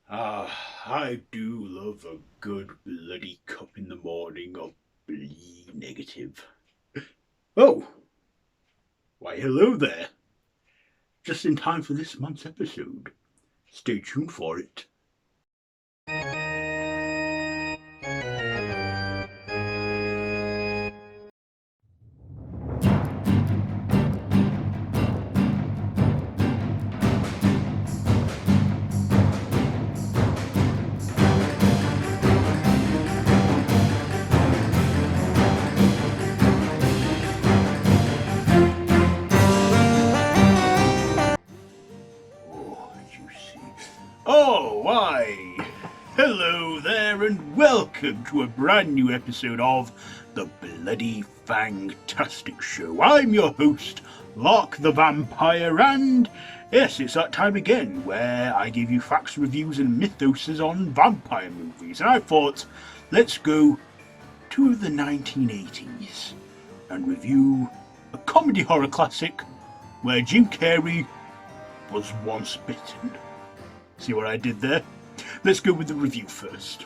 I do love a good bloody cup in the morning of blee negative. Oh, why hello there. Just in time for this month's episode. Stay tuned for it. Oh, you see. Oh, why? Hello there, and welcome to a brand new episode of the Bloody Fang-Tastic Show. I'm your host, Lark the Vampire, and yes, it's that time again where I give you facts, reviews, and mythoses on vampire movies. And I thought, let's go to the 1980s and review a comedy horror classic where Jim Carrey was once bitten. See what I did there? Let's go with the review first.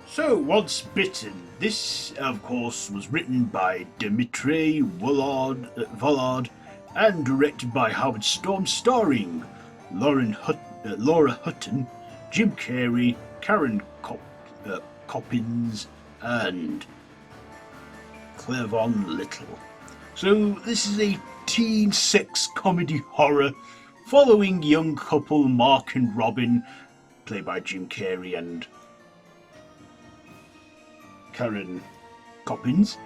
So, Once Bitten. This, of course, was written by Dimitri Vollard and directed by Howard Storm, starring Laura Hutton, Jim Carrey, Karen Coppins, and Cleavon Little. So this is a teen sex comedy horror following young couple Mark and Robin, played by Jim Carrey and Karen Coppins.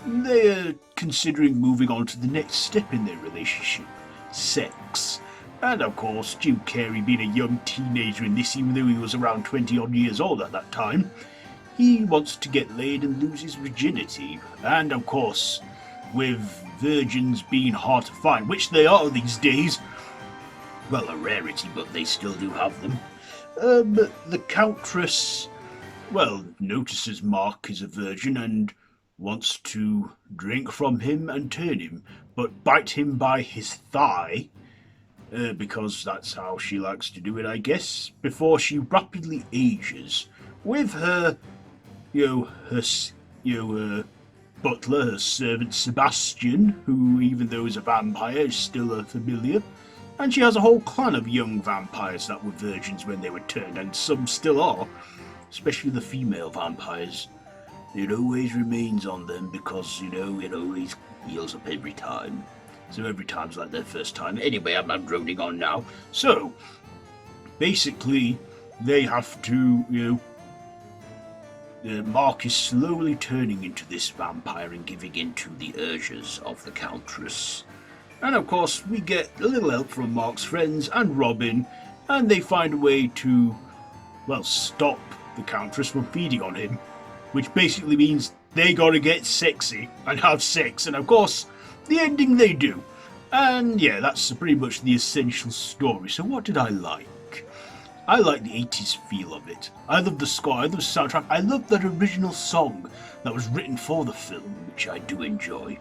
They're considering moving on to the next step in their relationship, sex. And of course, Jim Carrey, being a young teenager in this, even though he was around 20 odd years old at that time, he wants to get laid and lose his virginity. And of course, with virgins being hard to find, which they are these days, well, a rarity, but they still do have them. The Countess, notices Mark is a virgin and wants to drink from him and turn him, but bite him by his thigh, because that's how she likes to do it, I guess, before she rapidly ages with her butler, her servant Sebastian, who, even though is a vampire, is still a familiar. And she has a whole clan of young vampires that were virgins when they were turned, and some still are, especially the female vampires. It always remains on them because, it always heals up every time. So every time's like their first time. Anyway, I'm droning on now. So, basically, they have to, Mark is slowly turning into this vampire and giving in to the urges of the Countess. And of course, we get a little help from Mark's friends and Robin, and they find a way to, stop the Countess from feeding on him, which basically means they gotta get sexy and have sex, and of course, the ending they do. And yeah, that's pretty much the essential story. So what did I like? I like the 80s feel of it. I love the score, I love the soundtrack, I love that original song that was written for the film, which I do enjoy.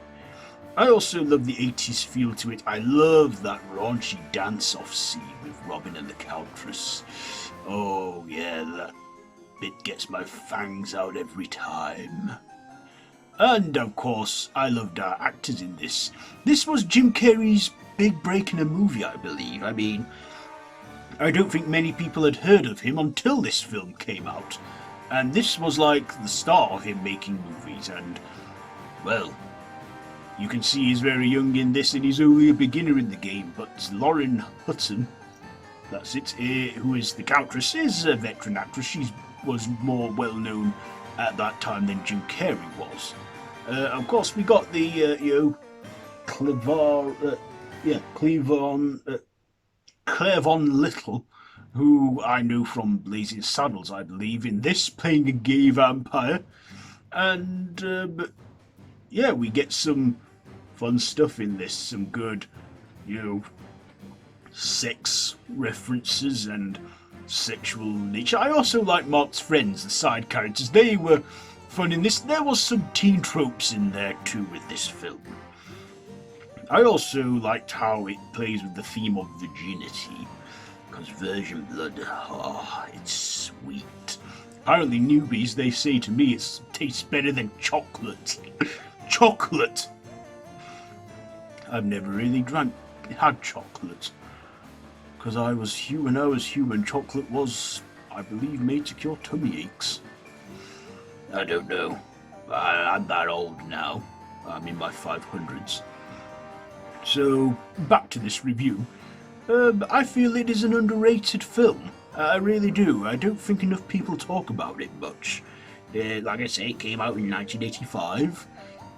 I also love the 80s feel to it. I love that raunchy dance-off scene with Robin and the Countess. Oh yeah, that bit gets my fangs out every time. And of course, I loved our actors in this. This was Jim Carrey's big break in a movie, I believe. I mean, I don't think many people had heard of him until this film came out. And this was like the start of him making movies, and, you can see he's very young in this and he's only a beginner in the game, but Lauren Hutton, that's it, who is the Countess, is a veteran actress. She was more well known at that time than Jim Carrey was. Of course, we got the, Cleavon Little, who I know from Blazing Saddles, I believe, in this, playing a gay vampire. And, we get some fun stuff in this, some good, sex references and sexual nature. I also like Mark's friends, the side characters. They were fun in this. There was some teen tropes in there too with this film. I also liked how it plays with the theme of virginity, because virgin blood, oh, it's sweet. Apparently newbies, they say to me it tastes better than chocolate. Chocolate! I've never really had chocolate. Because I was human, chocolate was, I believe, made to cure tummy aches. I don't know. I'm that old now. I'm in my 500s. So, back to this review. I feel it is an underrated film. I really do. I don't think enough people talk about it much. Like I say, it came out in 1985.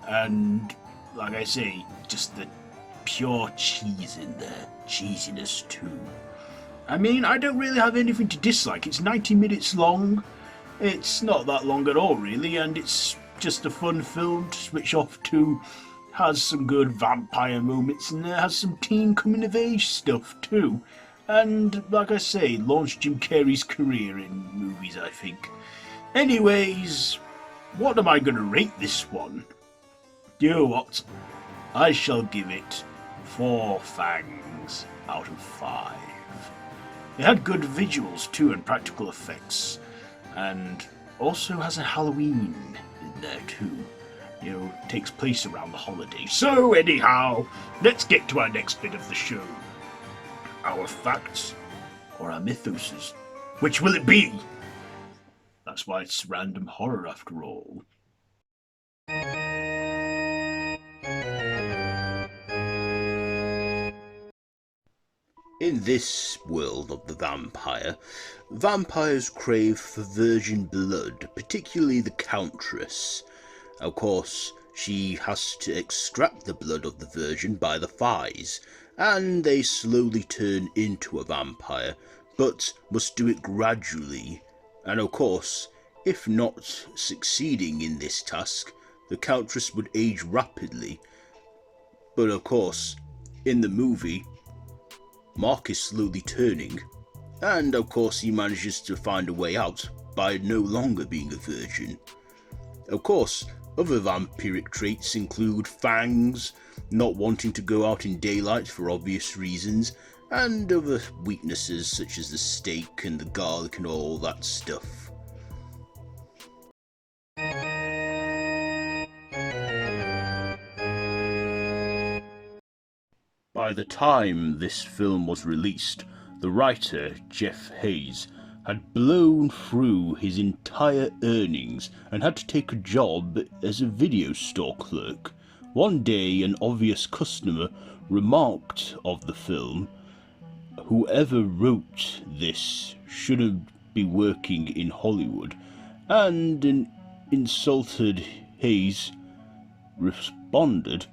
And, like I say, just the pure cheese in there. Cheesiness too. I mean, I don't really have anything to dislike. It's 90 minutes long. It's not that long at all, really, and it's just a fun film to switch off to. Has some good vampire moments, and it has some teen coming-of-age stuff, too. And, like I say, launched Jim Carrey's career in movies, I think. Anyways, what am I going to rate this one? You know what? I shall give it 4 fangs out of 5. It had good visuals, too, and practical effects. And also has a Halloween in there, too. You know, takes place around the holidays. So, anyhow, let's get to our next bit of the show. Our facts or our mythoses? Which will it be? That's why it's random horror after all. In this world of the vampire, vampires crave for virgin blood, particularly the Countess. Of course, she has to extract the blood of the virgin by the thighs, and they slowly turn into a vampire, but must do it gradually. And of course, if not succeeding in this task, the Countess would age rapidly. But of course, in the movie, Mark is slowly turning, and of course he manages to find a way out by no longer being a virgin. Of course, other vampiric traits include fangs, not wanting to go out in daylight for obvious reasons, and other weaknesses such as the steak and the garlic and all that stuff. By the time this film was released, the writer, Jeff Hayes, had blown through his entire earnings and had to take a job as a video store clerk. One day, an obvious customer remarked of the film, "Whoever wrote this shouldn't be working in Hollywood," and an insulted Hayes responded,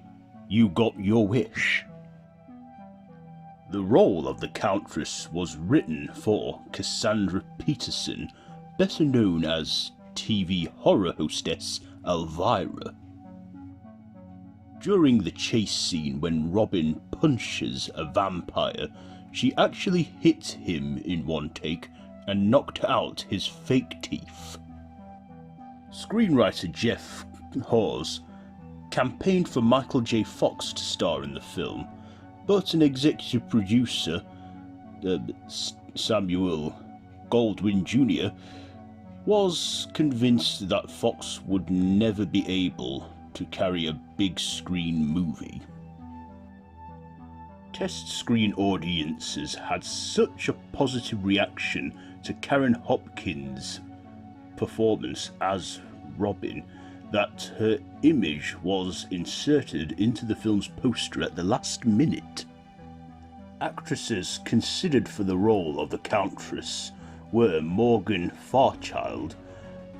"You got your wish." The role of the Countess was written for Cassandra Peterson, better known as TV horror hostess Elvira. During the chase scene when Robin punches a vampire, she actually hit him in one take and knocked out his fake teeth. Screenwriter Jeff Hawes campaigned for Michael J. Fox to star in the film, but an executive producer, Samuel Goldwyn Jr., was convinced that Fox would never be able to carry a big screen movie. Test screen audiences had such a positive reaction to Karen Hopkins' performance as Robin that her image was inserted into the film's poster at the last minute. Actresses considered for the role of the Countess were Morgan Fairchild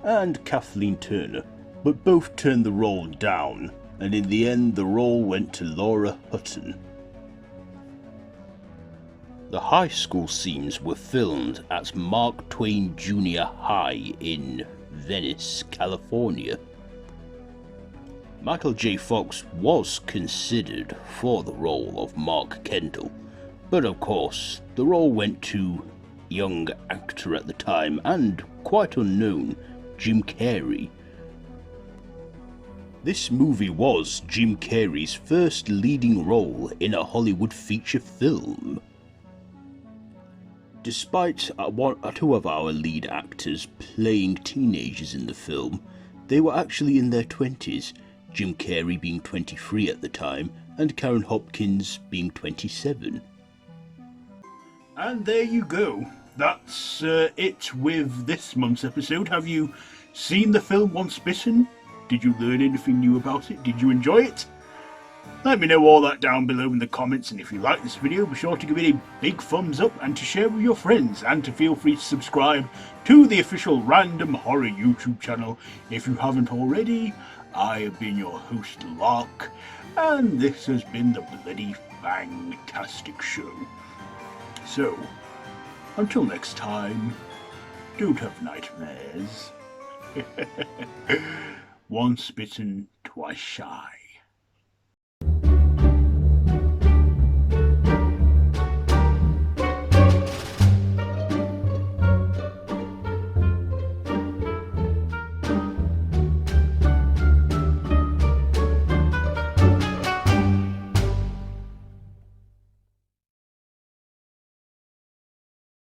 and Kathleen Turner, but both turned the role down, and in the end the role went to Laura Hutton. The high school scenes were filmed at Mark Twain Junior High in Venice, California. Michael J. Fox was considered for the role of Mark Kendall, but of course the role went to young actor at the time and quite unknown Jim Carrey, This movie was Jim Carrey's first leading role in a Hollywood feature film. Despite two of our lead actors playing teenagers in the film, they were actually in their 20s, Jim Carrey being 23 at the time and Karen Hopkins being 27. And there you go. That's it with this month's episode. Have you seen the film Once Bitten? Did you learn anything new about it? Did you enjoy it? Let me know all that down below in the comments, and if you like this video, be sure to give it a big thumbs up and to share with your friends, and to feel free to subscribe to the official Random Horror YouTube channel if you haven't already. I have been your host, Lark, and this has been the Bloody Fang-Tastic Show. So, until next time, don't have nightmares. Once bitten, twice shy.